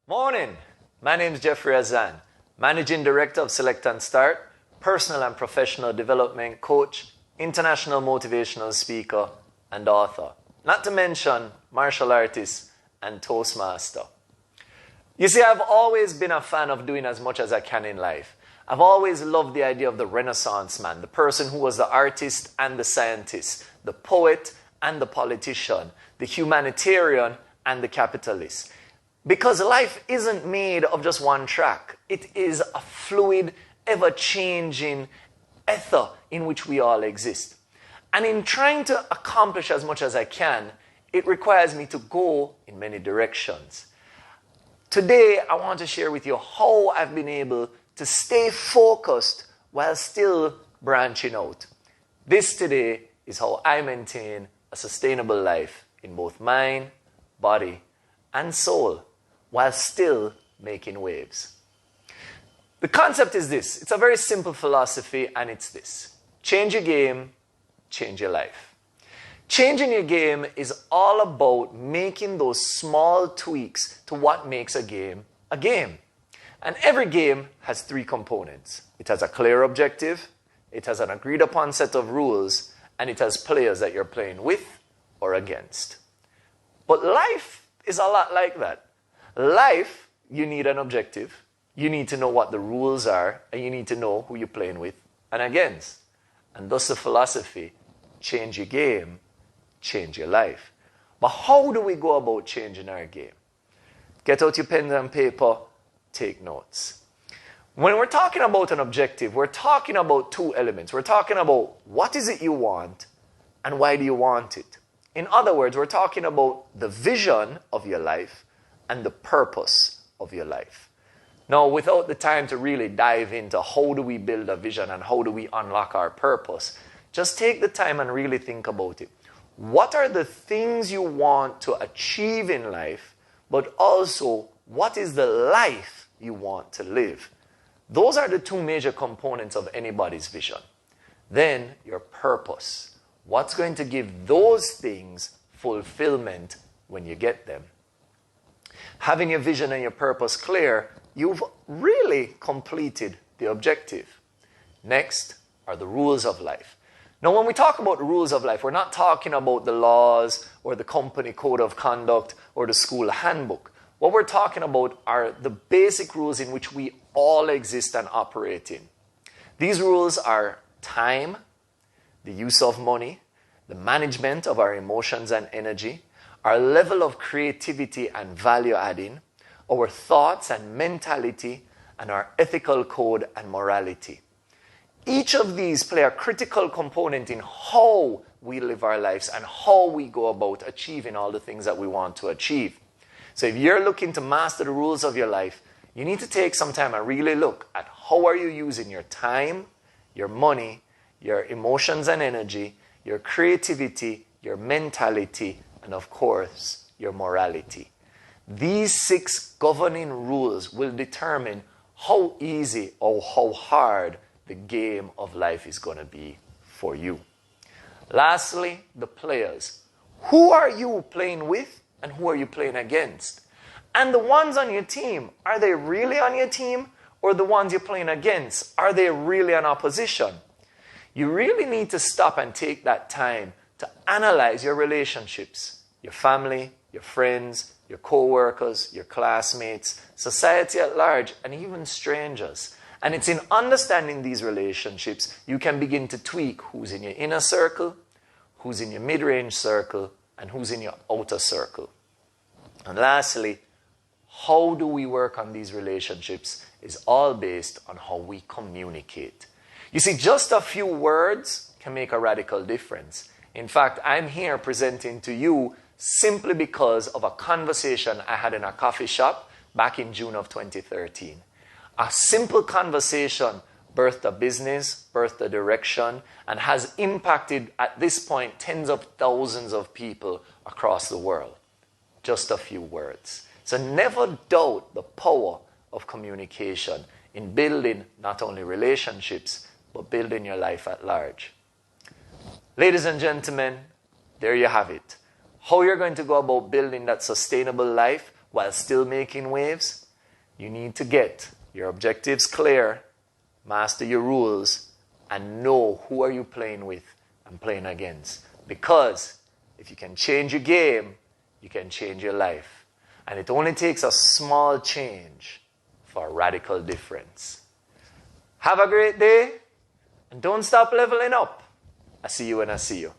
Morning, my name is Jeffrey Azan, Managing Director of Select and Start, Personal and Professional Development Coach, International Motivational Speaker, and author. Not to mention martial artist and Toastmaster. You see, I've always been a fan of doing as much as I can in life. I've always loved the idea of the Renaissance man, the person who was the artist and the scientist, the poet and the politician, the humanitarian and the capitalist. Because life isn't made of just one track. It is a fluid, ever-changing ether in which we all exist. And in trying to accomplish as much as I can, it requires me to go in many directions. Today, I want to share with you how I've been able to stay focused while still branching out. This today is how I maintain a sustainable life in both mind, body, and soul, while still making waves. The concept is this. It's a very simple philosophy, and it's this. Change your game, change your life. Changing your game is all about making those small tweaks to what makes a game a game. And every game has three components. It has a clear objective, it has an agreed upon set of rules, and it has players that you're playing with or against. But life is a lot like that. Life, you need an objective, you need to know what the rules are, and you need to know who you're playing with and against. And thus the philosophy, change your game, change your life. But how do we go about changing our game? Get out your pen and paper, take notes. When we're talking about an objective, we're talking about two elements. We're talking about what is it you want and why do you want it. In other words, we're talking about the vision of your life and the purpose of your life. Now, without the time to really dive into how do we build a vision and how do we unlock our purpose, just take the time and really think about it. What are the things you want to achieve in life, but also what is the life you want to live? Those are the two major components of anybody's vision. Then your purpose. What's going to give those things fulfillment when you get them? Having your vision and your purpose clear, you've really completed the objective. Next are the rules of life. Now, when we talk about the rules of life, we're not talking about the laws or the company code of conduct or the school handbook. What we're talking about are the basic rules in which we all exist and operate in. These rules are time, the use of money, the management of our emotions and energy, our level of creativity and value adding, our thoughts and mentality, and our ethical code and morality. Each of these play a critical component in how we live our lives and how we go about achieving all the things that we want to achieve. So if you're looking to master the rules of your life, you need to take some time and really look at how are you using your time, your money, your emotions and energy, your creativity, your mentality, and of course, your morality. These 6 governing rules will determine how easy or how hard the game of life is going to be for you. Lastly, the players. Who are you playing with and who are you playing against? And the ones on your team, are they really on your team? Or the ones you're playing against, are they really an opposition? You really need to stop and take that time to analyze your relationships, your family, your friends, your co-workers, your classmates, society at large, and even strangers. And it's in understanding these relationships you can begin to tweak who's in your inner circle, who's in your mid-range circle, and who's in your outer circle. And lastly, how do we work on these relationships is all based on how we communicate. You see, just a few words can make a radical difference. In fact, I'm here presenting to you simply because of a conversation I had in a coffee shop back in June of 2013. A simple conversation birthed a business, birthed a direction, and has impacted, at this point, tens of thousands of people across the world. Just a few words. So never doubt the power of communication in building not only relationships, but building your life at large. Ladies and gentlemen, there you have it. How you're going to go about building that sustainable life while still making waves, you need to get your objectives clear, master your rules, and know who are you playing with and playing against. Because if you can change your game, you can change your life. And it only takes a small change for a radical difference. Have a great day, and don't stop leveling up. I see you when I see you.